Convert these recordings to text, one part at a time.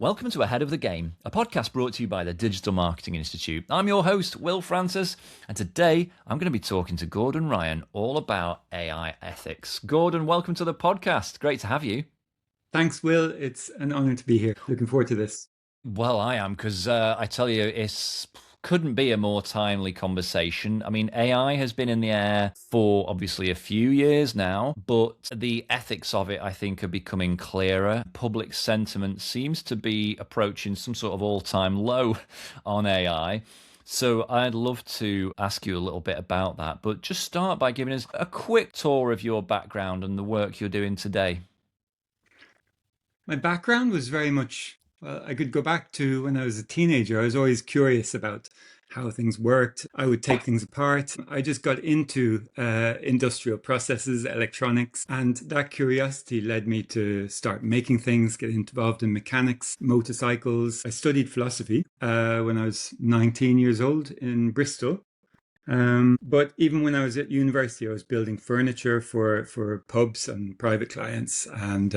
Welcome to Ahead of the Game, a podcast brought to you by the Digital Marketing Institute. I'm your host, Will Francis, and today I'm going to be talking to Gordon Ryan all about AI ethics. Gordon, welcome to the podcast. Great to have you. Thanks, Will. It's an honor to be here. Looking forward to this. Well, I am, because I tell you, it's couldn't be a more timely conversation. I mean, AI has been in the air for obviously a few years now, but the ethics of it, I think, are becoming clearer. Public sentiment seems to be approaching some sort of all-time low on AI. So I'd love to ask you a little bit about that, but just start by giving us a quick tour of your background and the work you're doing today. My background was very much, well, I could go back to when I was a teenager. I was always curious about how things worked. I would take things apart. I just got into industrial processes, electronics, and that curiosity led me to start making things, get involved in mechanics, motorcycles. I studied philosophy when I was 19 years old in Bristol. But even when I was at university, I was building furniture for pubs and private clients. And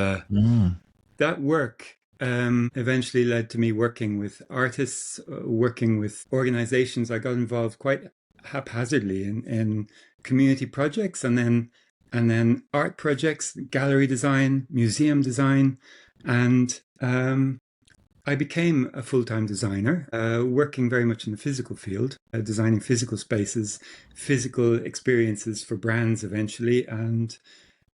that work eventually led to me working with artists, working with organizations. I got involved quite haphazardly in community projects and then art projects, gallery design, museum design, and I became a full-time designer, working very much in the physical field, designing physical spaces, physical experiences for brands eventually, and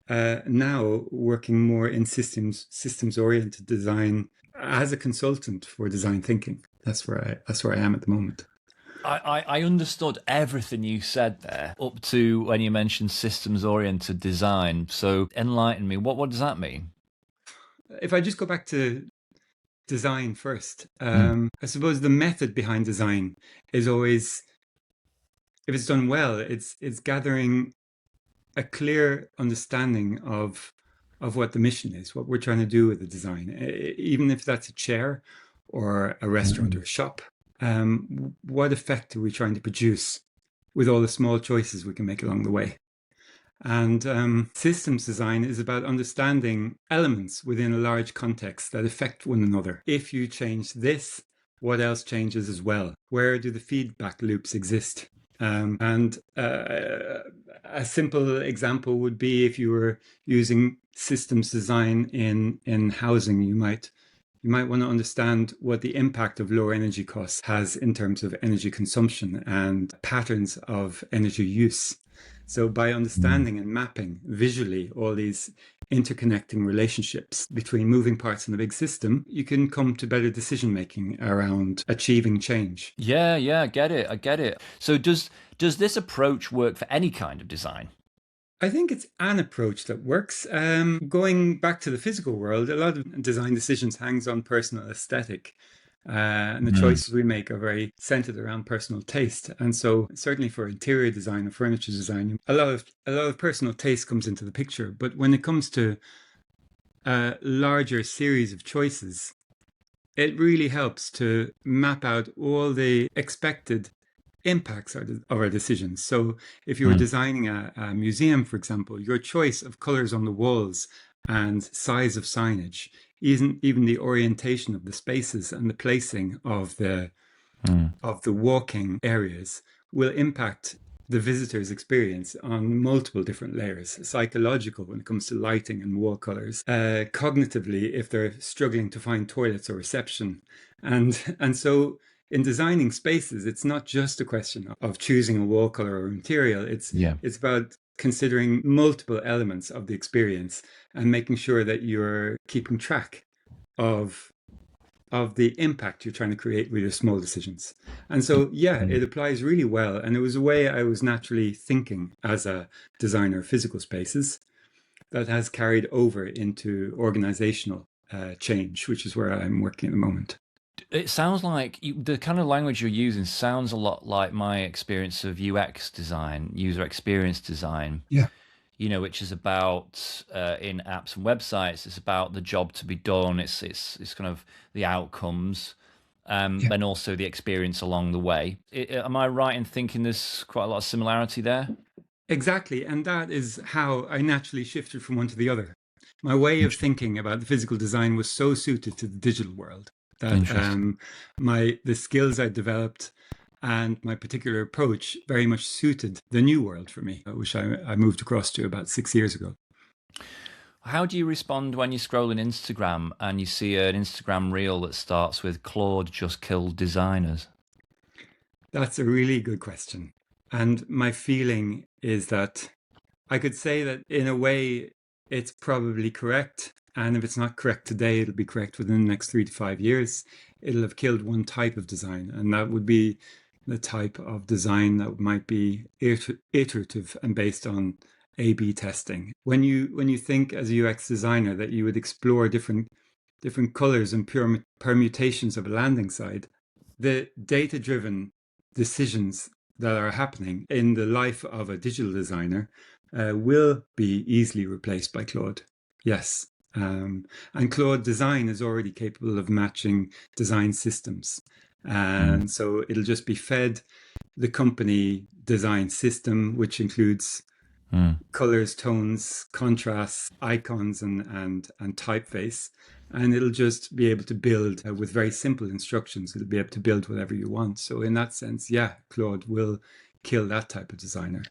now working more in systems-oriented design as a consultant for design thinking. That's where I am at the moment. I understood everything you said there up to when you mentioned systems oriented design. So enlighten me. What does that mean? If I just go back to design first, Mm, I suppose the method behind design is always, if it's done well, it's gathering a clear understanding of what the mission is, what we're trying to do with the design, even if that's a chair or a restaurant or a shop. What effect are we trying to produce with all the small choices we can make along the way? And systems design is about understanding elements within a large context that affect one another. If you change this, what else changes as well? Where do the feedback loops exist? And a simple example would be if you were using systems design in housing, you might want to understand what the impact of lower energy costs has in terms of energy consumption and patterns of energy use. So by mm. understanding and mapping visually all these interconnecting relationships between moving parts in the big system, you can come to better decision making around achieving change. Yeah, I get it. I get it. So does this approach work for any kind of design? I think it's an approach that works. Going back to the physical world, a lot of design decisions hangs on personal aesthetic. And the Mm. choices we make are very centered around personal taste. And so certainly for interior design or furniture design, a lot of personal taste comes into the picture. But when it comes to a larger series of choices, it really helps to map out all the expected impacts of our decisions. So if you were Mm. designing a museum, for example, your choice of colors on the walls and size of signage, even the orientation of the spaces and the placing Mm. of the walking areas will impact the visitor's experience on multiple different layers. Psychological when it comes to lighting and wall colors, cognitively if they're struggling to find toilets or reception, and so in designing spaces, it's not just a question of choosing a wall color or material. Yeah. It's about considering multiple elements of the experience and making sure that you're keeping track of the impact you're trying to create with your small decisions. And so, yeah, Mm. it applies really well. And it was a way I was naturally thinking as a designer of physical spaces that has carried over into organizational change, which is where I'm working at the moment. It sounds like the kind of language you're using sounds a lot like my experience of UX design, user experience design, Yeah. which is about in apps and websites. It's about the job to be done. It's kind of the outcomes, Yeah. and also the experience along the way. Am I right in thinking there's quite a lot of similarity there? Exactly. And that is how I naturally shifted from one to the other. my way of thinking about the physical design was so suited to the digital world that Interesting. my the skills I developed and my particular approach very much suited the new world for me, which I moved across to about 6 years ago. How do you respond when you scroll in Instagram and you see an Instagram reel that starts with Claude just killed designers? That's a really good question. And my feeling is that I could say that in a way it's probably correct. And if it's not correct today, it'll be correct within the next 3 to 5 years. It'll have killed one type of design, and that would be the type of design that might be iterative and based on A/B testing. When you think as a UX designer that you would explore different colors and pure permutations of a landing site, the data-driven decisions that are happening in the life of a digital designer will be easily replaced by Claude. Yes. And Claude Design is already capable of matching design systems. Mm, And so it'll just be fed the company design system, which includes mm. colors, tones, contrasts, icons, and typeface. And it'll just be able to build with very simple instructions. It'll be able to build whatever you want. So in that sense, yeah, Claude will kill that type of designer.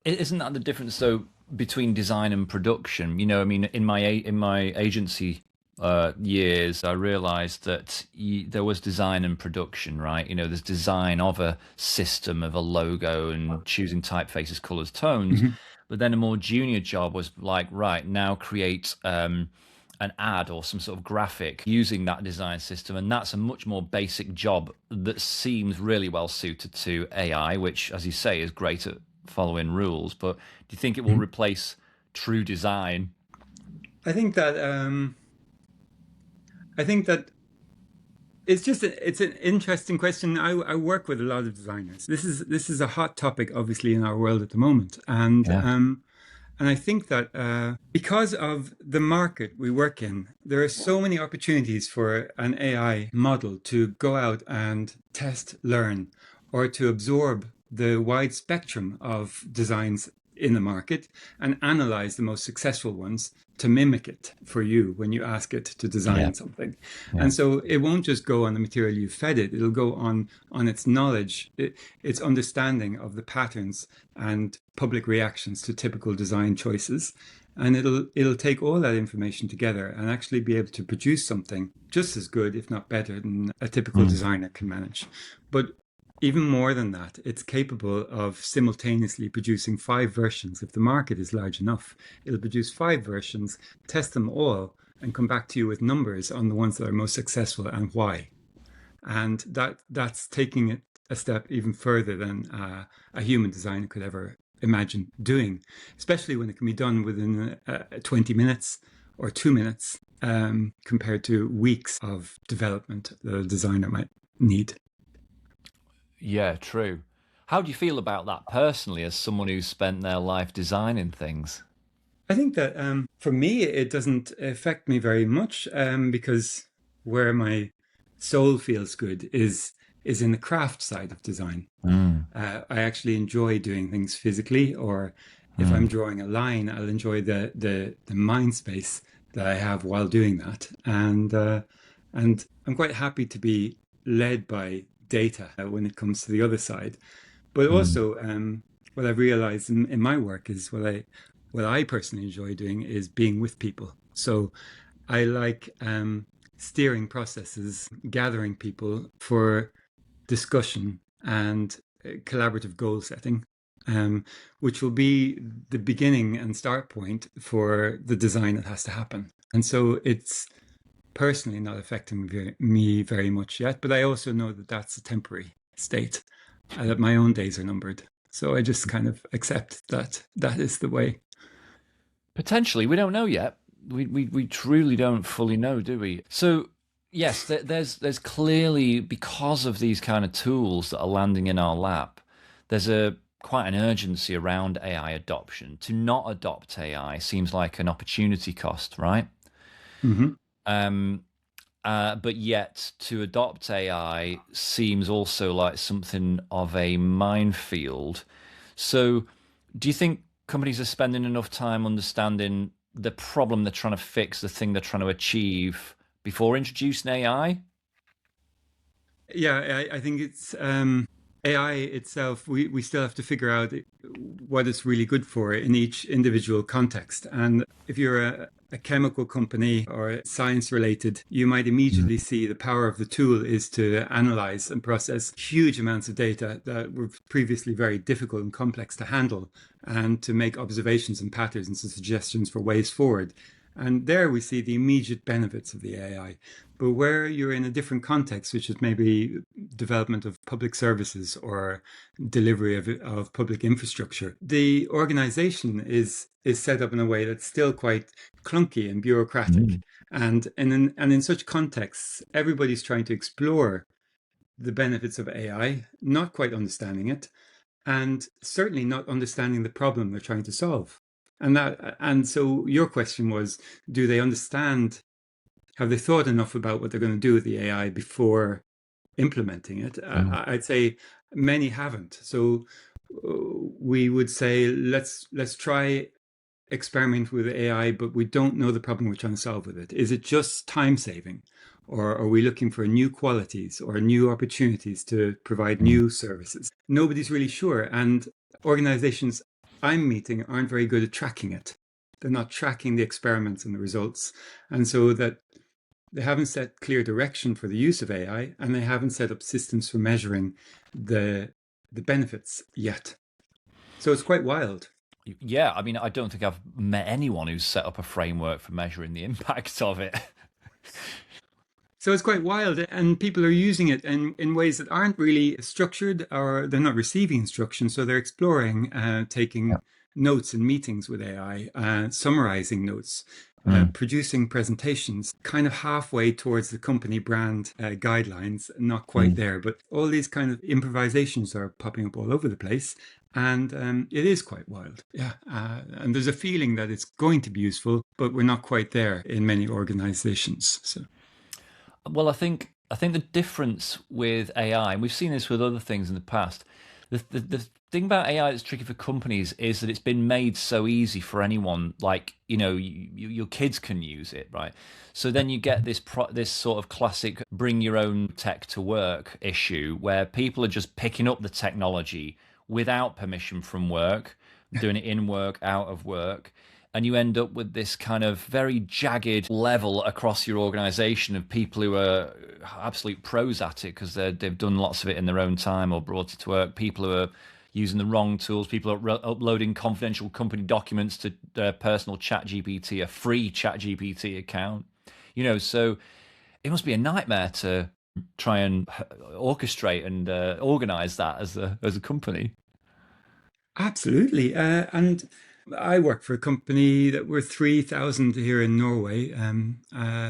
Isn't that the difference though between design and production? You know, I mean, in my agency years, I realized that there was design and production, right? You know, there's design of a system, of a logo, and choosing typefaces, colors, tones. Mhm. But then a more junior job was like, right, now create an ad or some sort of graphic using that design system. And that's a much more basic job that seems really well suited to AI, which, as you say, is great at following rules. But do you think it will replace true design? I think that I think that it's an interesting question. I work with a lot of designers. This is a hot topic, obviously, in our world at the moment, Yeah. and I think that because of the market we work in, there are so many opportunities for an AI model to go out and test, learn, or to absorb the wide spectrum of designs in the market and analyze the most successful ones to mimic it for you when you ask it to Yeah. design something. Yeah. And so it won't just go on the material you fed it, it'll go on its knowledge, its understanding of the patterns and public reactions to typical design choices. And it'll take all that information together and actually be able to produce something just as good, if not better, than a typical Mm. designer can manage. But even more than that, it's capable of simultaneously producing 5 versions. If the market is large enough, it'll produce 5 versions, test them all, and come back to you with numbers on the ones that are most successful and why. And that's taking it a step even further than a human designer could ever imagine doing, especially when it can be done within 20 minutes or 2 minutes compared to weeks of development that a designer might need. Yeah, true. How do you feel about that personally, as someone who's spent their life designing things? I think that for me, it doesn't affect me very much because where my soul feels good is in the craft side of design. Mm, I actually enjoy doing things physically, or if I'm mm, drawing a line, I'll enjoy the mind space that I have while doing that, and I'm quite happy to be led by data when it comes to the other side. But mm. also, what I've realized in my work is what I personally enjoy doing is being with people. So I like steering processes, gathering people for discussion and collaborative goal setting, which will be the beginning and start point for the design that has to happen. And so it's personally not affecting me very much yet, but I also know that that's a temporary state, that my own days are numbered. So I just kind of accept that that is the way. Potentially, we don't know yet. We truly don't fully know, do we? So yes, there's clearly, because of these kind of tools that are landing in our lap, there's a quite an urgency around AI adoption. To not adopt AI seems like an opportunity cost, right? Hmm. Um, but yet to adopt AI seems also like something of a minefield. So, do you think companies are spending enough time understanding the problem they're trying to fix, the thing they're trying to achieve before introducing AI? Yeah, I think it's AI itself. We still have to figure out what it's really good for in each individual context. And if you're a chemical company or science related, you might immediately see the power of the tool is to analyze and process huge amounts of data that were previously very difficult and complex to handle, and to make observations and patterns and suggestions for ways forward. And there we see the immediate benefits of the AI. But where you're in a different context, which is maybe development of public services or delivery of public infrastructure, the organization is set up in a way that's still quite clunky and bureaucratic. Mm. And in such contexts, everybody's trying to explore the benefits of AI, not quite understanding it, and certainly not understanding the problem they're trying to solve. And so your question was, do they understand, have they thought enough about what they're going to do with the AI before implementing it? Mm. I'd say many haven't. So we would say let's try experiment with AI, but we don't know the problem we're trying to solve with it. Is it just time saving? Or are we looking for new qualities or new opportunities to provide Mm. new services? Nobody's really sure. And organizations I'm meeting aren't very good at tracking it. They're not tracking the experiments and the results. And so that they haven't set clear direction for the use of AI, and they haven't set up systems for measuring the the benefits yet. So it's quite wild. Yeah, I mean, I don't think I've met anyone who's set up a framework for measuring the impact of it. So it's quite wild, and people are using it in ways that aren't really structured, or they're not receiving instructions. So they're exploring, taking notes in meetings with AI, summarizing notes, Mm. producing presentations, kind of halfway towards the company brand guidelines, not quite Mm. there. But all these kind of improvisations are popping up all over the place. And it is quite wild. Yeah. And there's a feeling that it's going to be useful, but we're not quite there in many organizations. So. Well, I think the difference with AI, and we've seen this with other things in the past, the thing about AI that's tricky for companies is that it's been made so easy for anyone. Like, your kids can use it, right? So then you get this sort of classic bring your own tech to work issue where people are just picking up the technology without permission from work, doing it in work, out of work, and you end up with this kind of very jagged level across your organization of people who are absolute pros at it because they've done lots of it in their own time or brought it to work, people who are using the wrong tools, people are uploading confidential company documents to their personal chat gpt, a free chat gpt account, so it must be a nightmare to try and orchestrate and organize that as a company. Absolutely. And I work for a company that we're 3,000 here in Norway,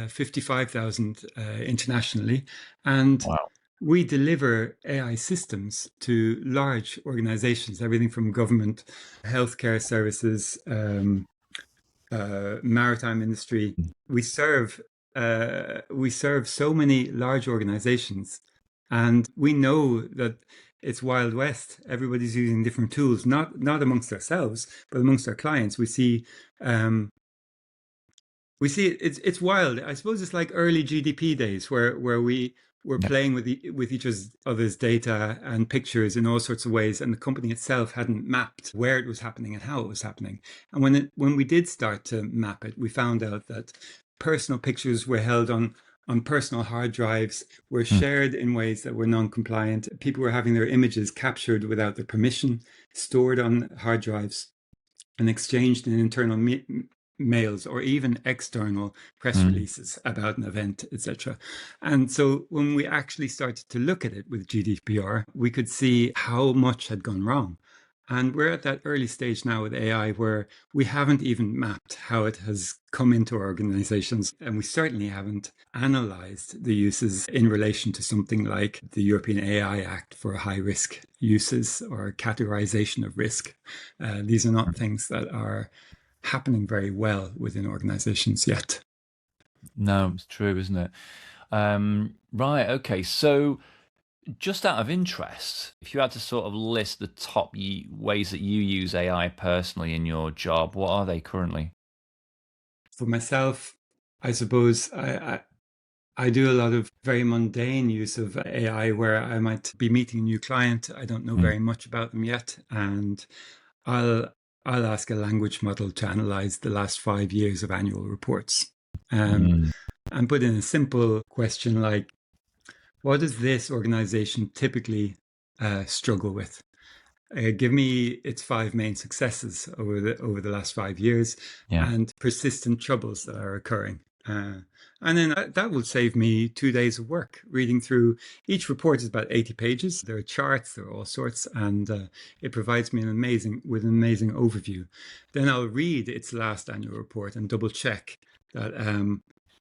55,000 internationally. And Wow. we deliver AI systems to large organizations, everything from government, healthcare services, maritime industry. We serve so many large organizations, and we know that it's Wild West. Everybody's using different tools, not amongst ourselves, but amongst our clients. Um, it's wild. I suppose it's like early GDP days where we were Yeah. playing with each other's data and pictures in all sorts of ways, and the company itself hadn't mapped where it was happening and how it was happening. And when we did start to map it, we found out that personal pictures were held on personal hard drives, were Mm. shared in ways that were non-compliant. People were having their images captured without their permission, stored on hard drives, and exchanged in internal mails or even external press Mm. releases about an event, etc. And so when we actually started to look at it with GDPR, we could see how much had gone wrong. And we're at that early stage now with AI where we haven't even mapped how it has come into our organizations. And we certainly haven't analyzed the uses in relation to something like the European AI Act for high risk uses or categorization of risk. These are not things that are happening very well within organizations yet. No, it's true, isn't it? Right. Okay. So, just out of interest, if you had to sort of list the top ways that you use AI personally in your job, what are they currently? For myself, I suppose I do a lot of very mundane use of AI where I might be meeting a new client. I don't know Mm. very much about them yet, and I'll I'll ask a language model to analyze the last 5 years of annual reports, um, Mm. and put in a simple question like, "What does this organization typically struggle with? Give me its five main successes over the last 5 years Yeah. and persistent troubles that are occurring." And then that will save me 2 days of work reading through. Each report is about 80 pages. There are charts, there are all sorts, and it provides me with an amazing overview. Then I'll read its last annual report and double check that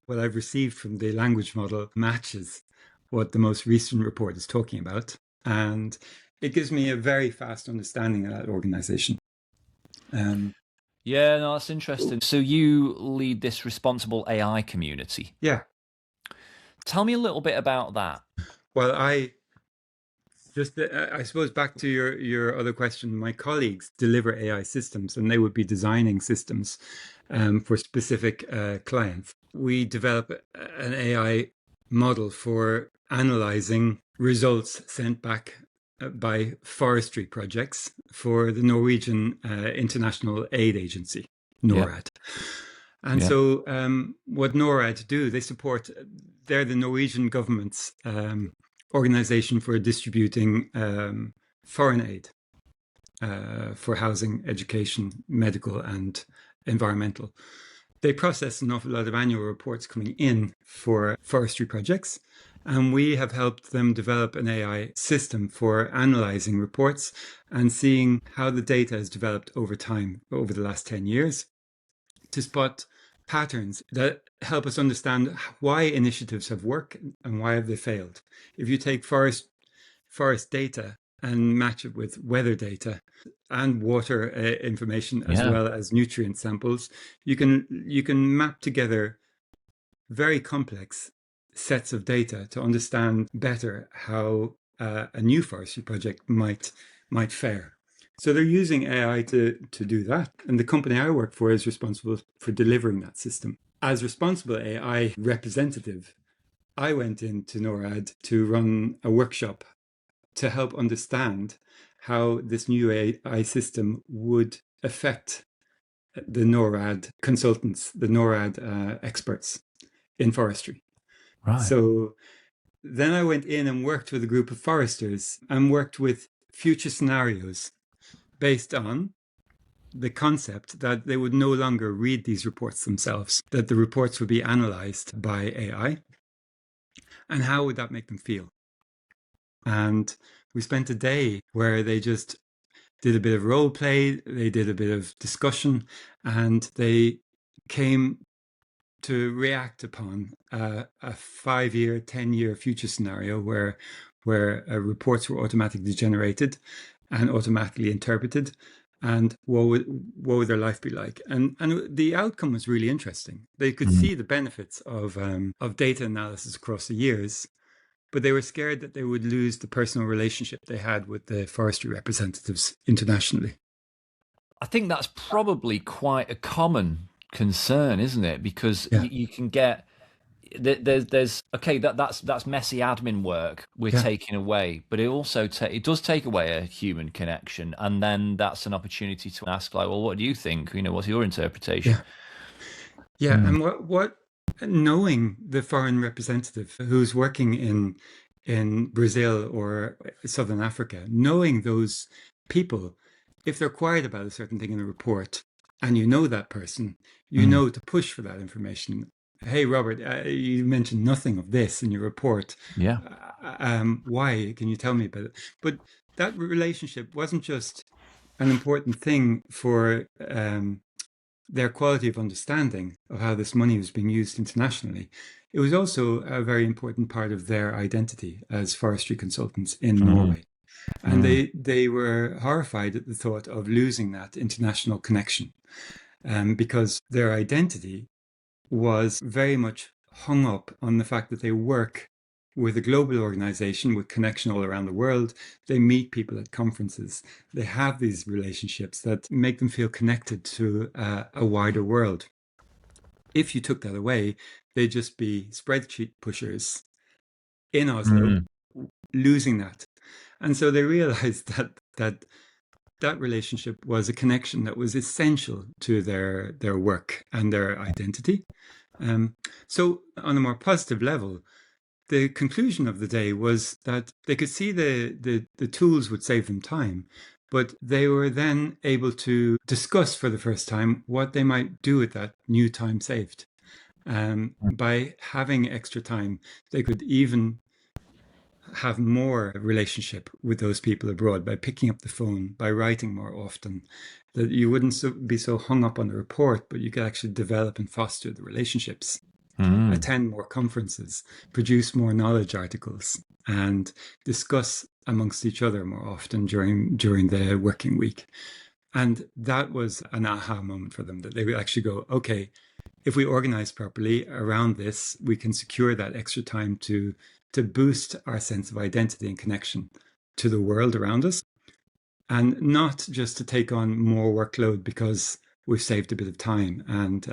what I've received from the language model matches what the most recent report is talking about. And it gives me a very fast understanding of that organization. Um, Yeah, no, that's interesting. So you lead this responsible AI community. yeah. Tell me a little bit about that. Well, I suppose back to your other question, my colleagues deliver AI systems and they would be designing systems for specific clients. We develop an AI model for analyzing results sent back by forestry projects for the Norwegian International Aid Agency, Yeah, NORAD. And yeah, so, what NORAD do, they're the Norwegian government's organization for distributing foreign aid for housing, education, medical, and environmental. They process an awful lot of annual reports coming in for forestry projects. And we have helped them develop an AI system for analyzing reports and seeing how the data has developed over time, over the last 10 years, to spot patterns that help us understand why initiatives have worked and why have they failed. If you take forest data and match it with weather data and water information as yeah. well as nutrient samples, you can map together very complex sets of data to understand better how a new forestry project might fare. So they're using AI to do that. And the company I work for is responsible for delivering that system. As responsible AI representative, I went into NORAD to run a workshop to help understand how this new AI system would affect the NORAD consultants, the NORAD experts in forestry. Right. So then I went in and worked with a group of foresters and worked with future scenarios based on the concept that they would no longer read these reports themselves, that the reports would be analyzed by AI. And how would that make them feel? And we spent a day where they just did a bit of role play, they did a bit of discussion, and they came to react upon a 5 year, 10-year future scenario where reports were automatically generated and automatically interpreted, and what would their life be like? And the outcome was really interesting. They could Mm. see the benefits of data analysis across the years, but they were scared that they would lose the personal relationship they had with the forestry representatives internationally. I think that's probably quite a common concern, isn't it? Because Yeah, you can get there's okay that's messy admin work we're yeah, taking away, but it also it does take away a human connection, and then that's an opportunity to ask like, well, what do you think? What's your interpretation? yeah. Yeah, Mm. and what knowing the foreign representative who's working in Brazil or Southern Africa, knowing those people, if they're quiet about a certain thing in a report, and you know that person, you Mm. know to push for that information. Hey, Robert, you mentioned nothing of this in your report. Yeah. Why? Can you tell me about it? But that relationship wasn't just an important thing for their quality of understanding of how this money was being used internationally. It was also a very important part of their identity as forestry consultants in Mm. Norway. And Mm. they were horrified at the thought of losing that international connection, because their identity was very much hung up on the fact that they work with a global organization with connection all around the world. They meet people at conferences. They have these relationships that make them feel connected to a wider world. if you took that away, they'd just be spreadsheet pushers in Oslo, Mm. losing that. And so they realized that relationship was a connection that was essential to their work and their identity. Um, so on a more positive level, the conclusion of the day was that they could see the tools would save them time, but they were then able to discuss for the first time what they might do with that new time saved. By having extra time, they could even have more relationship with those people abroad by picking up the phone, by writing more often, that you wouldn't be so hung up on the report, but you could actually develop and foster the relationships, Mm. attend more conferences, produce more knowledge articles, and discuss amongst each other more often during the working week. And that was an aha moment for them, that they would actually go, okay, if we organize properly around this, we can secure that extra time to boost our sense of identity and connection to the world around us, and not just to take on more workload because we've saved a bit of time and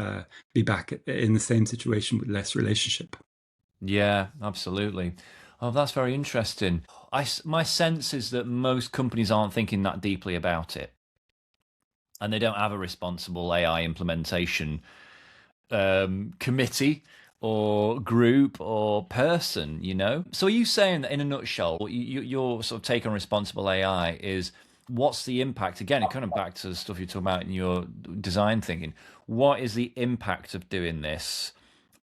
be back in the same situation with less relationship. Yeah, absolutely. Oh, that's very interesting. My sense is that most companies aren't thinking that deeply about it, and they don't have a responsible AI implementation committee or group or person, you know? So are you saying that in a nutshell, your sort of take on responsible AI is what's the impact? Again, it kind of back to the stuff you're talking about in your design thinking. What is the impact of doing this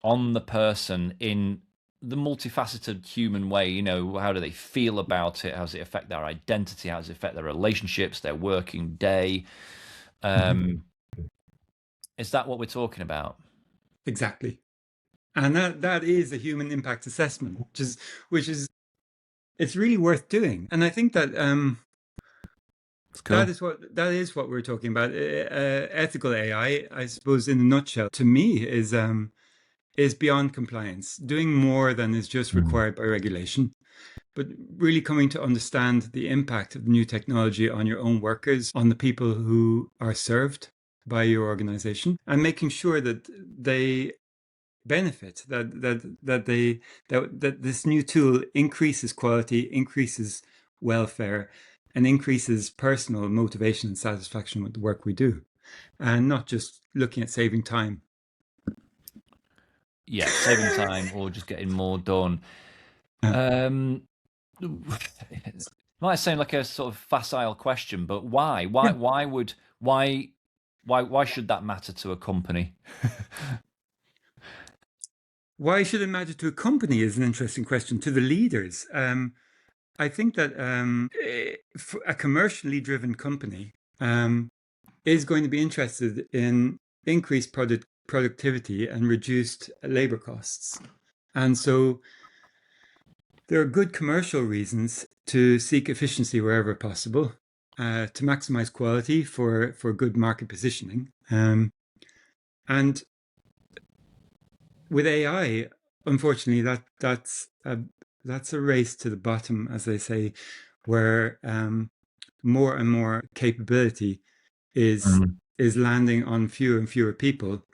on the person in the multifaceted human way? You know, how do they feel about it? How does it affect their identity? How does it affect their relationships, their working day? Um, is that what we're talking about? Exactly. And that is a human impact assessment, which is it's really worth doing. And I think that It's cool. that is what we're talking about. Ethical AI, I suppose, in a nutshell, to me, is beyond compliance, doing more than is just Mm. required by regulation, but really coming to understand the impact of new technology on your own workers, on the people who are served by your organization, and making sure that they benefit, that this new tool increases quality, increases welfare, and increases personal motivation and satisfaction with the work we do, and not just looking at saving time. Yeah, saving time or just getting more done. Uh, Um, it might seem like a sort of facile question, but why? yeah. Why should that matter to a company? Why should it matter to a company is an interesting question. To the leaders, I think that a commercially driven company is going to be interested in increased productivity and reduced labor costs. And so there are good commercial reasons to seek efficiency wherever possible, to maximize quality for good market positioning. And with AI, unfortunately, that's a race to the bottom, as they say, where more and more capability is Mm. is landing on fewer and fewer people,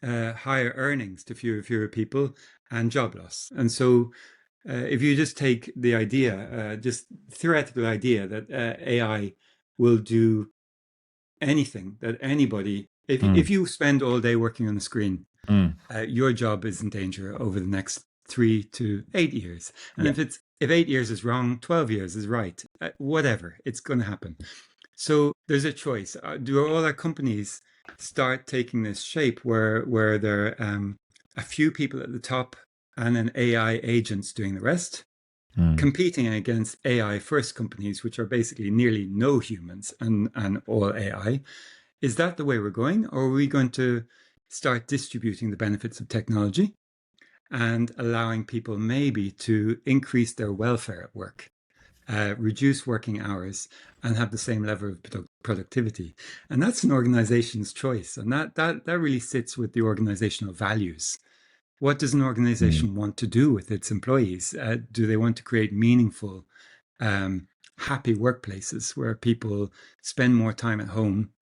higher earnings to fewer and fewer people, and job loss. And so, if you just take the idea, just theoretical idea that AI will do anything that anybody, if Mm. you spend all day working on a screen, Mm. your job is in danger over the next 3 to 8 years. And Yeah. if 8 years is wrong, 12 years is right. Whatever, it's going to happen. So there's a choice. Do all our companies start taking this shape where there are a few people at the top and an AI agents doing the rest, Mm. competing against AI first companies, which are basically nearly no humans and all AI? Is that the way we're going? Or are we going to start distributing the benefits of technology and allowing people maybe to increase their welfare at work, reduce working hours, and have the same level of productivity? And that's an organization's choice. And that really sits with the organizational values. What does an Mm. organization want to do with its employees? Do they want to create meaningful, happy workplaces where people spend more time at home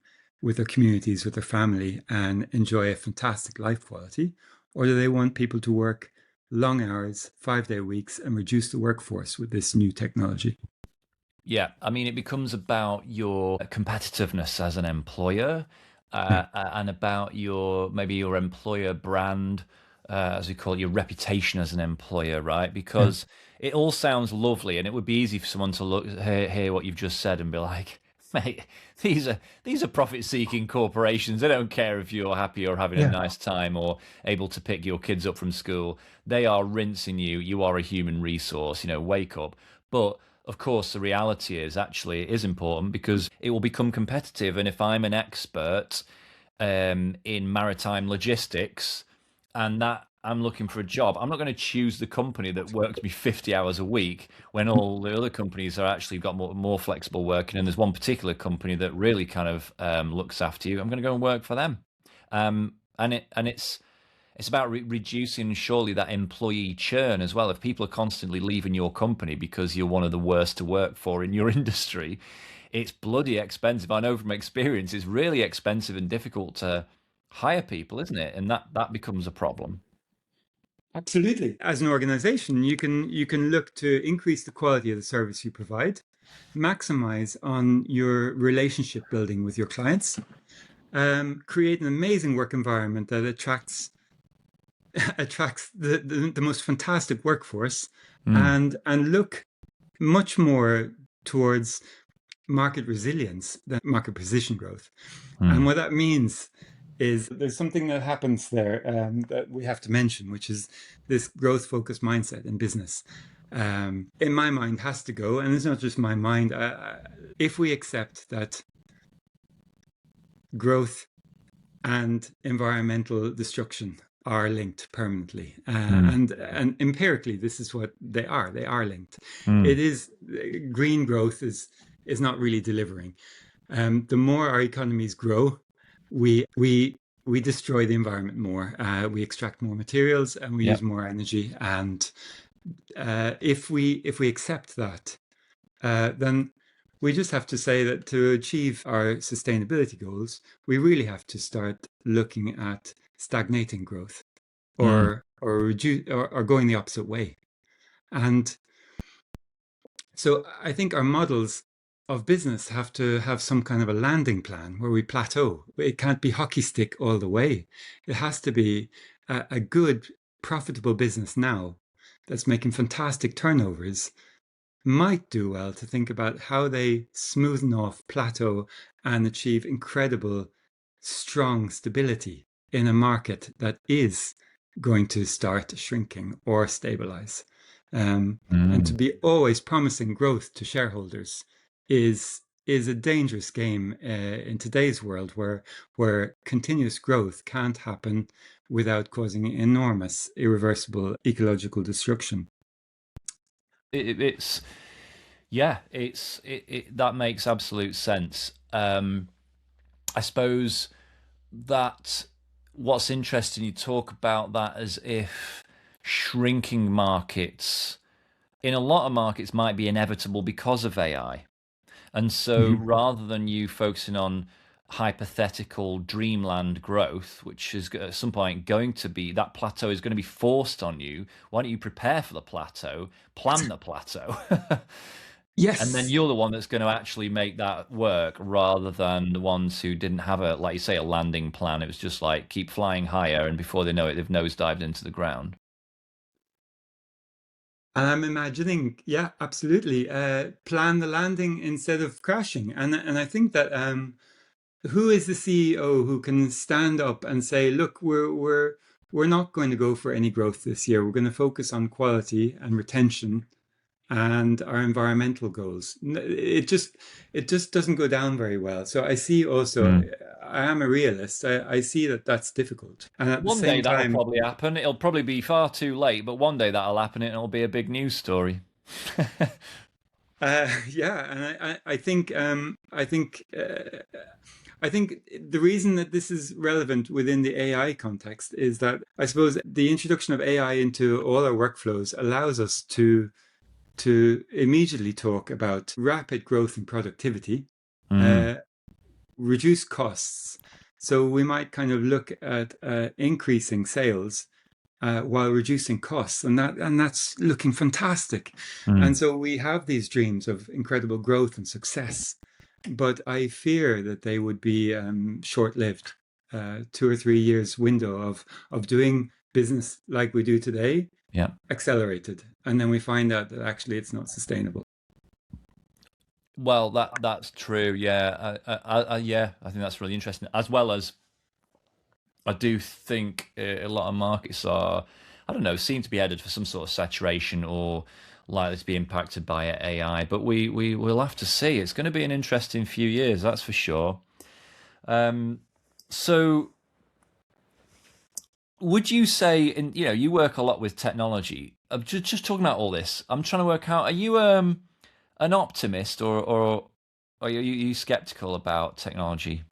with their communities, with their family, and enjoy a fantastic life quality? Or do they want people to work long hours, 5-day weeks, and reduce the workforce with this new technology? Yeah, I mean, it becomes about your competitiveness as an employer, Yeah. and about your maybe your employer brand, as we call it, your reputation as an employer, right? Yeah. Because it all sounds lovely, and it would be easy for someone to hear what you've just said and be like, "Mate, these are profit-seeking corporations. They don't care if you're happy or having a Yeah. nice time or able to pick your kids up from school. They are rinsing you. You are a human resource. Wake up." But of course, the reality is actually it is important because it will become competitive. And if I'm an expert in maritime logistics and that I'm looking for a job, I'm not going to choose the company that works me 50 hours a week when all the other companies are actually got more flexible working. And there's one particular company that really kind of looks after you. I'm going to go and work for them. And it's about reducing surely that employee churn as well. If people are constantly leaving your company because you're one of the worst to work for in your industry, it's bloody expensive. I know from experience, it's really expensive and difficult to hire people, isn't it? And that becomes a problem. Absolutely. As an organization, you can look to increase the quality of the service you provide, maximize on your relationship building with your clients, create an amazing work environment that attracts the most fantastic workforce, Mm, and look much more towards market resilience than market position growth. And mm, what that means is there's something that happens there, that we have to mention, which is this growth focused mindset in business. In my mind, has to go, and it's not just my mind. If we accept that growth and environmental destruction are linked permanently, mm, and empirically, this is what they are. They are linked. mm, It is green growth is not really delivering. The more our economies grow, we destroy the environment more. We extract more materials and we yeah. use more energy. And if we accept that, then we just have to say that to achieve our sustainability goals, we really have to start looking at stagnating growth, Mm, or reduce, or going the opposite way. And so I think our models of business have to have some kind of a landing plan where we plateau. It can't be hockey stick all the way. It has to be a good, profitable business now that's making fantastic turnovers might do well to think about how they smoothen off, plateau, and achieve incredible, strong stability in a market that is going to start shrinking or stabilize. And to mm. be always promising growth to shareholders is a dangerous game in today's world, where continuous growth can't happen without causing enormous, irreversible ecological destruction. It's yeah, that makes absolute sense. I suppose that what's interesting, you talk about that as if shrinking markets in a lot of markets might be inevitable because of AI. And so Mhm. rather than you focusing on hypothetical dreamland growth, which is at some point going to be that plateau is going to be forced on you, why don't you prepare for the plateau, plan the plateau? And then Yes. you're the one that's going to actually make that work rather than the ones who didn't have a, like you say, a landing plan. It was just like keep flying higher, and before they know it, they've nosedived into the ground. And I'm imagining, yeah, absolutely, plan the landing instead of crashing. And I think that, who is the CEO who can stand up and say, look, we're not going to go for any growth this year. We're going to focus on quality and retention and our environmental goals. It just doesn't go down very well. So I see also, Mm. I am a realist. I see that that's difficult. And at the One day same that'll time, probably happen. It'll probably be far too late, but one day that'll happen and it'll be a big news story. yeah, and I think the reason that this is relevant within the AI context is that I suppose the introduction of AI into all our workflows allows us to immediately talk about rapid growth in productivity, Mm, uh, reduce costs. So we might kind of look at increasing sales while reducing costs, and that's looking fantastic. And Mm. so we have these dreams of incredible growth and success, but I fear that they would be short-lived. 2 or 3 years window of doing business like we do today, Yeah. accelerated, and then we find out that actually it's not sustainable. Well, that's true. Yeah. Yeah. I think that's really interesting. As well as I do think a lot of markets are, I don't know, seem to be headed for some sort of saturation or likely to be impacted by AI. But we will have to see. It's going to be an interesting few years, that's for sure. Um, so would you say, in you work a lot with technology. Just talking about all this, I'm trying to work out: are you an optimist, or are you skeptical about technology?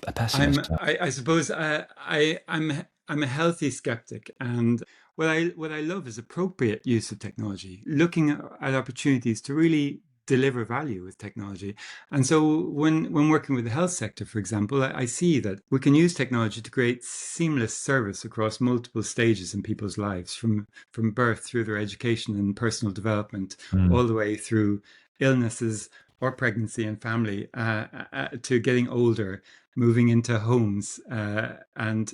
A pessimist, perhaps? I suppose I'm a healthy skeptic, and what I love is appropriate use of technology, looking at opportunities to really deliver value with technology. And so when working with the health sector, for example, I see that we can use technology to create seamless service across multiple stages in people's lives, from birth through their education and personal development, Mm. all the way through illnesses or pregnancy and family, to getting older, moving into homes, and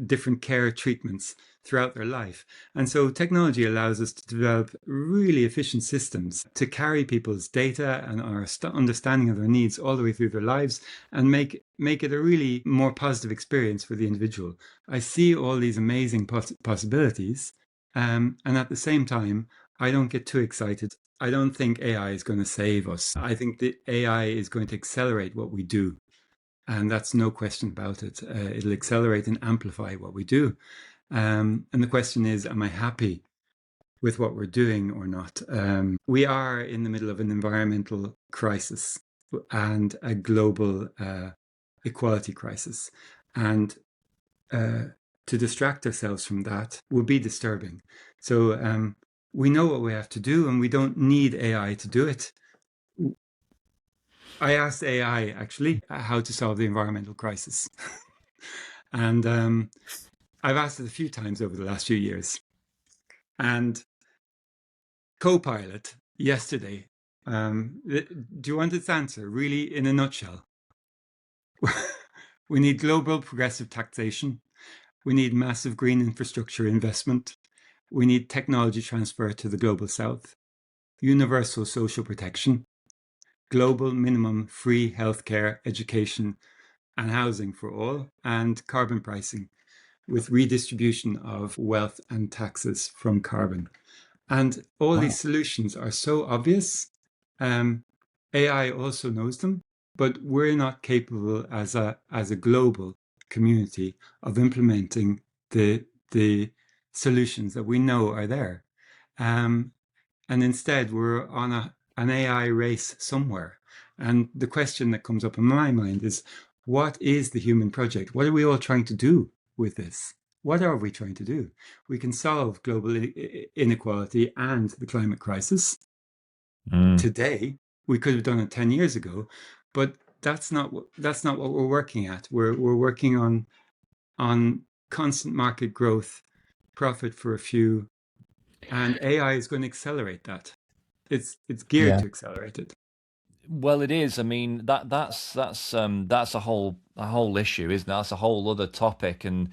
different care treatments throughout their life. And so technology allows us to develop really efficient systems to carry people's data and our understanding of their needs all the way through their lives, and make it a really more positive experience for the individual. I see all these amazing possibilities, and at the same time, I don't get too excited. I don't think AI is going to save us. I think that AI is going to accelerate what we do, and that's no question about it. It'll accelerate and amplify what we do. And the question is, am I happy with what we're doing or not? We are in the middle of an environmental crisis and a global equality crisis. And to distract ourselves from that would be disturbing. So we know what we have to do, and we don't need AI to do it. I asked AI actually how to solve the environmental crisis. And I've asked it a few times over the last few years. And Copilot yesterday, do you want its answer really in a nutshell? We need global progressive taxation. We need massive green infrastructure investment. We need technology transfer to the global south, universal social protection, global minimum free healthcare, education, and housing for all, and carbon pricing with redistribution of wealth and taxes from carbon. And all Wow. these solutions are so obvious. Um, AI also knows them, but we're not capable as a global community of implementing the solutions that we know are there. Um, and instead, we're on an AI race somewhere. And the question that comes up in my mind is, what is the human project? What are we all trying to do with this? What are we trying to do? We can solve global inequality and the climate crisis Mm. today. We could have done it 10 years ago, but that's not what we're working at. We're working on constant market growth, profit for a few, and AI is going to accelerate that. It's geared Yeah. to accelerate it. Well, it is. I mean, that's a whole issue, isn't it? That's a whole other topic. And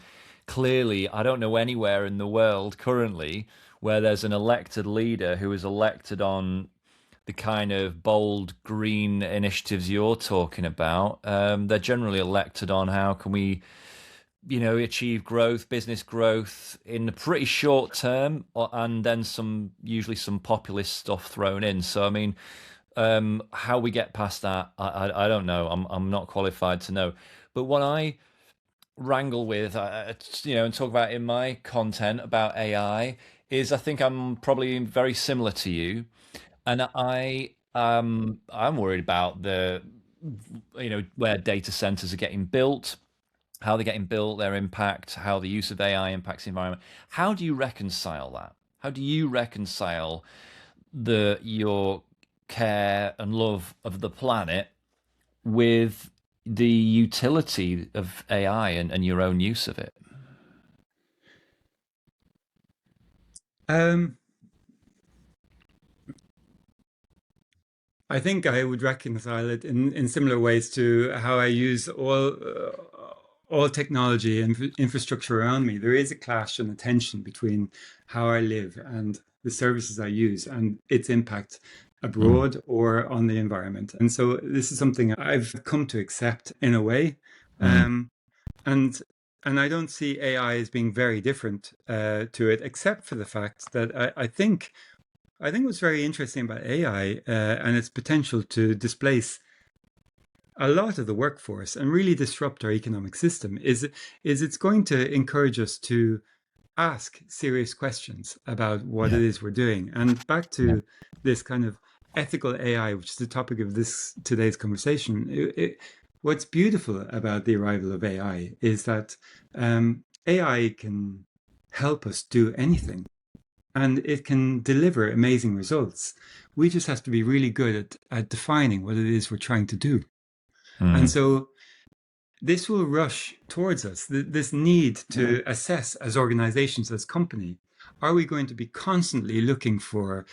clearly, I don't know anywhere in the world currently where there's an elected leader who is elected on the kind of bold green initiatives you're talking about. They're generally elected on how can we, achieve growth, business growth in a pretty short term, and then usually some populist stuff thrown in. So, I mean, how we get past that, I don't know. I'm not qualified to know. But what I wrangle with, and talk about in my content about AI is I think I'm probably very similar to you, and I'm worried about the where data centers are getting built, how they're getting built, their impact, how the use of AI impacts the environment. How do you reconcile that? How do you reconcile your care and love of the planet with the utility of AI and your own use of it? Um, I think I would reconcile it in similar ways to how I use all technology and infrastructure around me. There is a clash and a tension between how I live and the services I use and its impact Mm, abroad or on the environment. And so this is something I've come to accept in a way. mm, Um, and and I don't see AI as being very different to it, except for the fact that I think what's very interesting about AI and its potential to displace a lot of the workforce and really disrupt our economic system is it's going to encourage us to ask serious questions about what yeah, it is we're doing. And back yeah, to this kind of ethical AI, which is the topic of this today's conversation. What's beautiful about the arrival of AI is that AI can help us do anything and it can deliver amazing results. We just have to be really good at defining what it is we're trying to do. And mm, so this will rush towards us, this need to assess as organizations, as company, are we going to be constantly looking for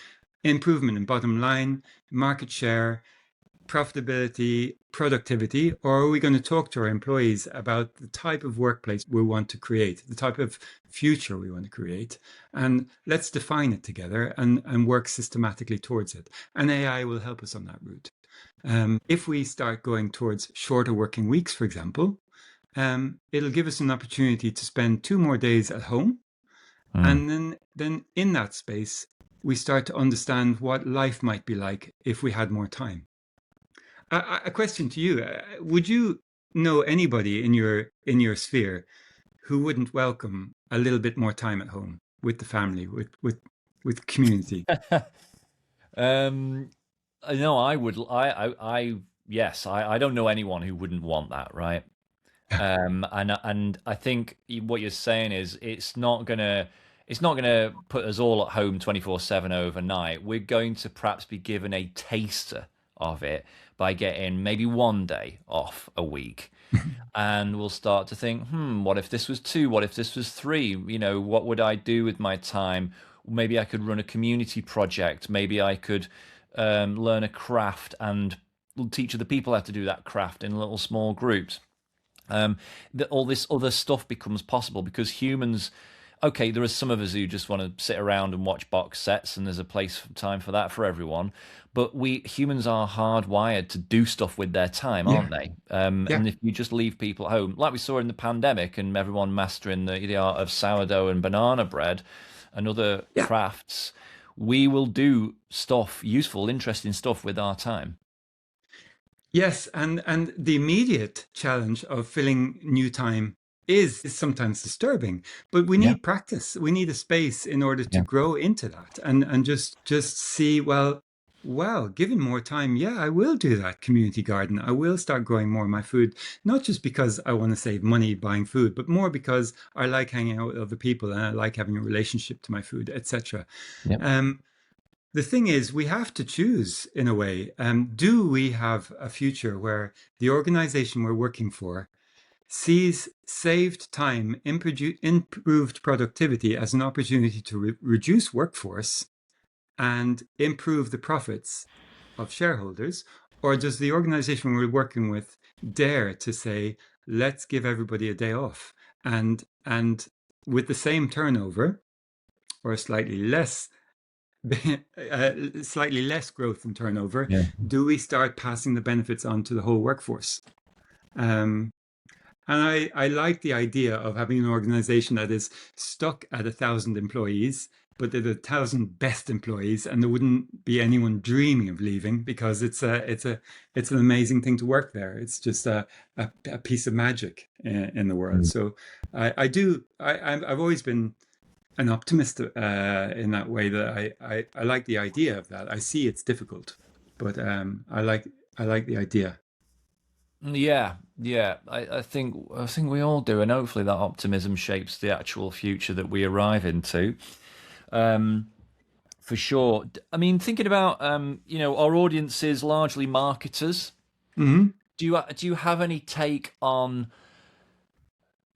improvement in bottom line, market share, profitability, productivity, or are we going to talk to our employees about the type of workplace we want to create, the type of future we want to create? And let's define it together and work systematically towards it. And AI will help us on that route. If we start going towards shorter working weeks, for example, it'll give us an opportunity to spend 2 more days at home. mm. And then in that space, we start to understand what life might be like if we had more time. A question to you: would you know anybody in your sphere who wouldn't welcome a little bit more time at home with the family, with community? um, no, I would. Yes, I don't know anyone who wouldn't want that, right? And I think what you're saying is it's not gonna put us all at home 24/7 overnight. We're going to perhaps be given a taster of it by getting maybe one day off a week. And we'll start to think, what if this was two? What if this was three? What would I do with my time? Maybe I could run a community project. Maybe I could learn a craft and teach other people how to do that craft in little small groups. All this other stuff becomes possible because humans, okay, there are some of us who just want to sit around and watch box sets, and there's a place time for that for everyone. But we humans are hardwired to do stuff with their time, Yeah, aren't they? yeah, And if you just leave people at home, like we saw in the pandemic, and everyone mastering the art of sourdough and banana bread and other yeah. crafts, we will do stuff, useful, interesting stuff with our time. Yes, and the immediate challenge of filling new time is sometimes disturbing, but we Yeah, need practice. We need a space in order to yeah, grow into that and just see, well, wow, given more time, yeah, I will do that community garden. I will start growing more of my food, not just because I want to save money buying food, but more because I like hanging out with other people and I like having a relationship to my food, etc. yeah, The thing is, we have to choose in a way. Do we have a future where the organization we're working for sees saved time, improved productivity as an opportunity to reduce workforce and improve the profits of shareholders? Or does the organization we're working with dare to say, let's give everybody a day off and with the same turnover or slightly less slightly less growth and turnover, yeah. do we start passing the benefits on to the whole workforce? Um, and I like the idea of having an organization that is stuck at 1,000 employees, but they're the 1,000 best employees, and there wouldn't be anyone dreaming of leaving because it's an amazing thing to work there. It's just a piece of magic in the world. Mm. So I've always been an optimist in that way that I like the idea of that. I see it's difficult, but I like the idea. Yeah, yeah. I think we all do, and hopefully that optimism shapes the actual future that we arrive into. Um, for sure. I mean, thinking about our audience is largely marketers. Hmm. Do you have any take on,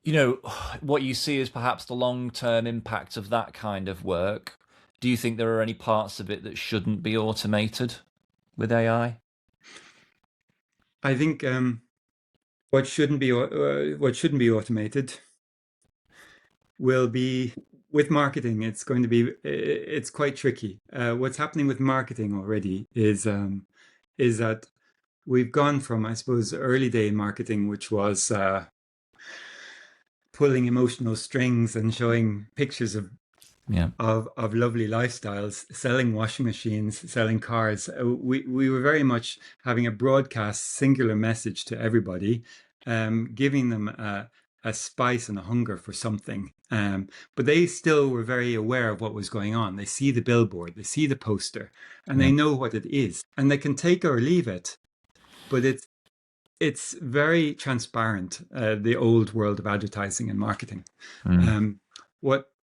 you know, what you see as perhaps the long term impact of that kind of work? Do you think there are any parts of it that shouldn't be automated with AI? I think what shouldn't be automated will be with marketing. It's going to be it's quite tricky. What's happening with marketing already is that we've gone from, I suppose, early day marketing, which was pulling emotional strings and showing pictures Yeah, of lovely lifestyles, selling washing machines, selling cars. We were very much having a broadcast singular message to everybody, giving them a spice and a hunger for something. But they still were very aware of what was going on. They see the billboard, they see the poster, and yeah, they know what it is. And they can take or leave it, but it's very transparent, the old world of advertising and marketing. mm, Um,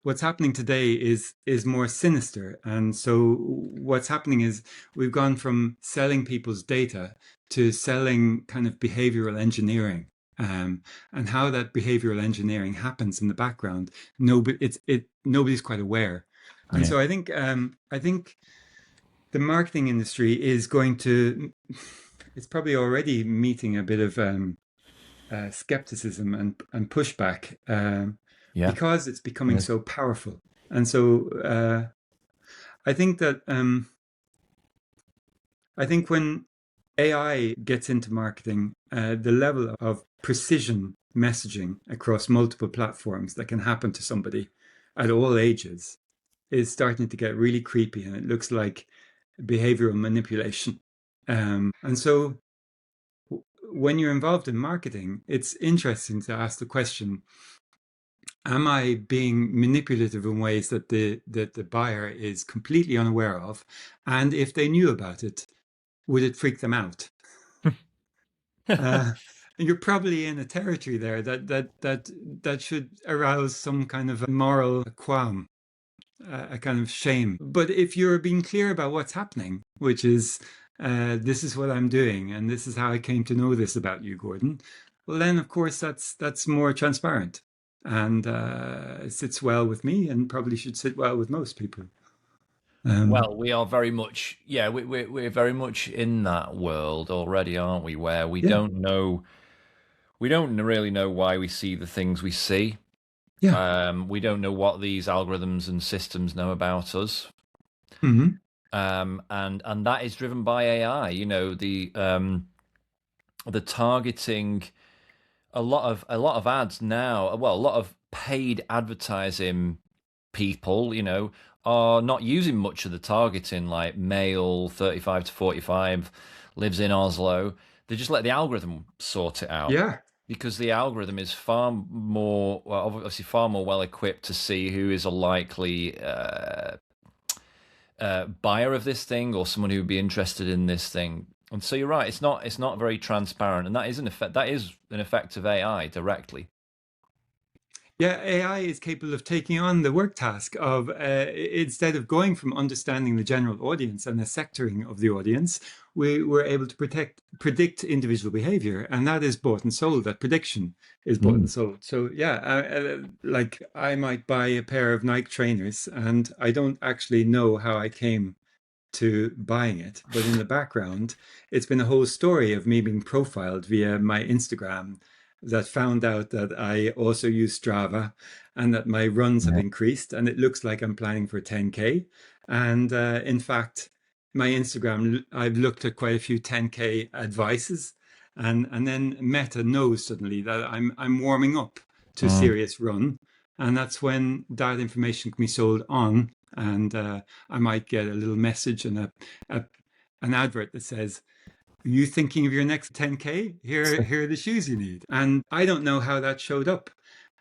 what's happening today is more sinister, and so what's happening is we've gone from selling people's data to selling kind of behavioral engineering. And how that behavioral engineering happens in the background, nobody's quite aware. And yeah, so I think the marketing industry is going to, it's probably already meeting a bit of skepticism and pushback, yeah. because it's becoming Yes. so powerful. And so I think that I think when AI gets into marketing, the level of precision messaging across multiple platforms that can happen to somebody at all ages is starting to get really creepy, and it looks like behavioral manipulation. And so when you're involved in marketing, it's interesting to ask the question: am I being manipulative in ways that the buyer is completely unaware of? And if they knew about it, would it freak them out? Uh, and you're probably in a territory there that should arouse some kind of a moral qualm, a kind of shame. But if you're being clear about what's happening, which is this is what I'm doing, and this is how I came to know this about you, Gordon, well, then of course that's more transparent, and it sits well with me, and probably should sit well with most people. Um, Well, we are very much, yeah, we're very much in that world already, aren't we? Where yeah, we don't really know why we see the things we see. yeah, We don't know what these algorithms and systems know about us. hmm And that is driven by AI. The targeting, a lot of ads now, well, a lot of paid advertising people, are not using much of the targeting, like male 35 to 45, lives in Oslo. They just let the algorithm sort it out, yeah, because the algorithm is far more, well, obviously far more well equipped to see who is a likely buyer of this thing, or someone who would be interested in this thing. And so you're right, it's not very transparent, and that is an effect of AI directly. Yeah, AI is capable of taking on the work task of, instead of going from understanding the general audience and the sectoring of the audience, we were able to predict individual behavior, and that is bought and sold. That prediction is bought Mm. and sold. So yeah, like I might buy a pair of Nike trainers, and I don't actually know how I came to buying it. But in the background, it's been a whole story of me being profiled via my Instagram that found out that I also use Strava, and that my runs have Yeah. increased, and it looks like I'm planning for 10K. And in fact, my Instagram, I've looked at quite a few 10K advices, and then Meta knows suddenly that I'm warming up to a Mm. serious run, and that's when that information can be sold on, and I might get a little message and a an advert that says, "Are you thinking of your next 10K? Here are the shoes you need." And I don't know how that showed up.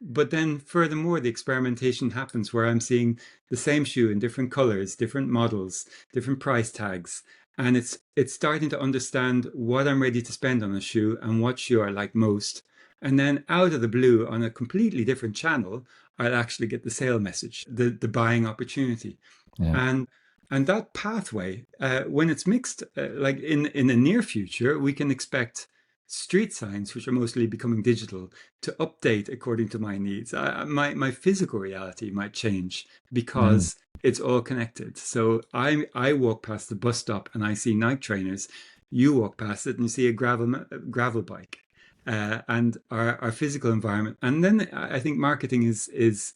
But then, furthermore, the experimentation happens where I'm seeing the same shoe in different colors, different models, different price tags. And it's starting to understand what I'm ready to spend on a shoe and what shoe I like most. And then out of the blue, on a completely different channel, I'll actually get the sale message, the buying opportunity. Yeah. And and that pathway, when it's mixed, like in the near future, we can expect street signs, which are mostly becoming digital, to update according to my needs. My physical reality might change Mm. because it's all connected. So I walk past the bus stop and I see Nike trainers. You walk past it and you see a gravel bike. And our physical environment, and then I think marketing is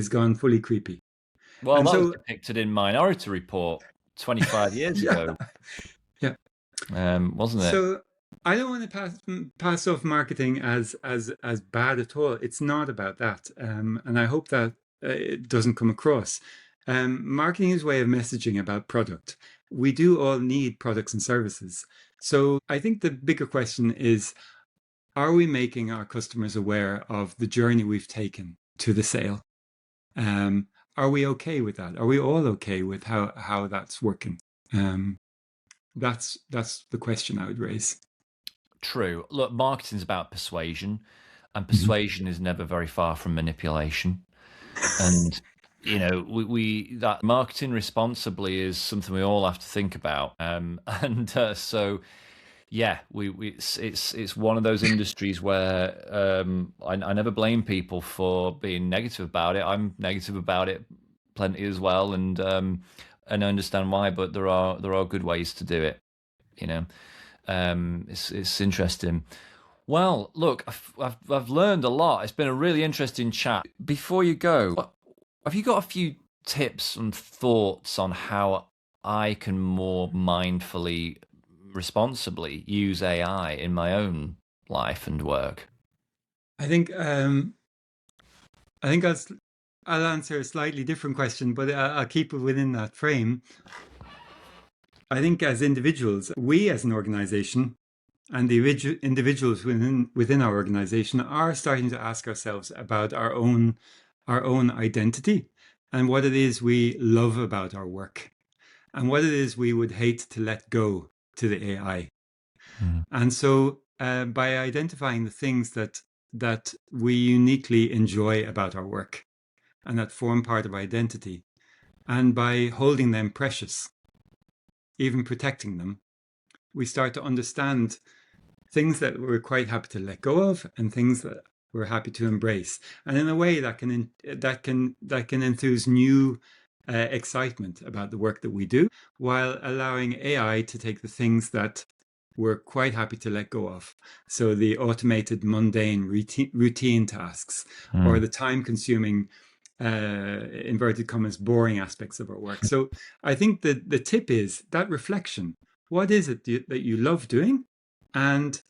gone fully creepy. Well, And that was so, depicted in Minority Report 25 years yeah, ago, yeah. wasn't it? So I don't want to pass off marketing as bad at all. It's not about that, and I hope that it doesn't come across. Marketing is a way of messaging about product. We do all need products and services. So I think the bigger question is: are we making our customers aware of the journey we've taken to the sale? Um, are we okay with that? Are we all okay with how that's working? Um, that's the question I would raise. True. Look, marketing's about persuasion, and Mhm. persuasion is never very far from manipulation. And we that marketing responsibly is something we all have to think about. And so yeah, we it's one of those industries where I never blame people for being negative about it. I'm negative about it plenty as well, and I understand why. But there are good ways to do it. You know, it's interesting. Well, look, I've learned a lot. It's been a really interesting chat. Before you go, have you got a few tips and thoughts on how I can more mindfully, responsibly use AI in my own life and work? I think um, I think I'll answer a slightly different question, but I'll keep it within that frame. I think as individuals, we as an organization and the individuals within our organization are starting to ask ourselves about our own identity and what it is we love about our work and what it is we would hate to let go to the AI. Mm. And so, by identifying the things that we uniquely enjoy about our work and that form part of our identity, and by holding them precious, even protecting them, we start to understand things that we're quite happy to let go of and things that we're happy to embrace. And in a way that can enthuse new excitement about the work that we do, while allowing AI to take the things that we're quite happy to let go of. So the automated, mundane, routine tasks, or Mm. the time-consuming, inverted commas, boring aspects of our work. So I think that the tip is that reflection. What is it that you love doing, and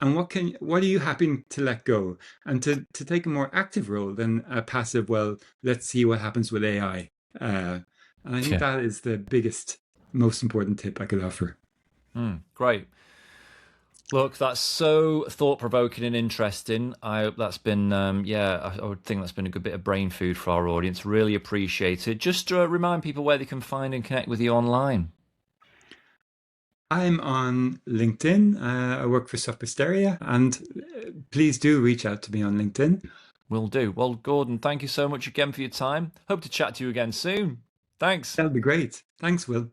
what are you happy to let go, and to take a more active role than a passive? Well, let's see what happens with AI. And I think Yeah. that is the biggest, most important tip I could offer. Great. Look, that's so thought provoking and interesting. I hope that's been, I would think that's been a good bit of brain food for our audience. Really appreciate it. Just to remind people where they can find and connect with you online. I'm on LinkedIn. I work for Sopra Steria, and please do reach out to me on LinkedIn. Will do. Well, Gordon, thank you so much again for your time. Hope to chat to you again soon. Thanks. That'll be great. Thanks, Will.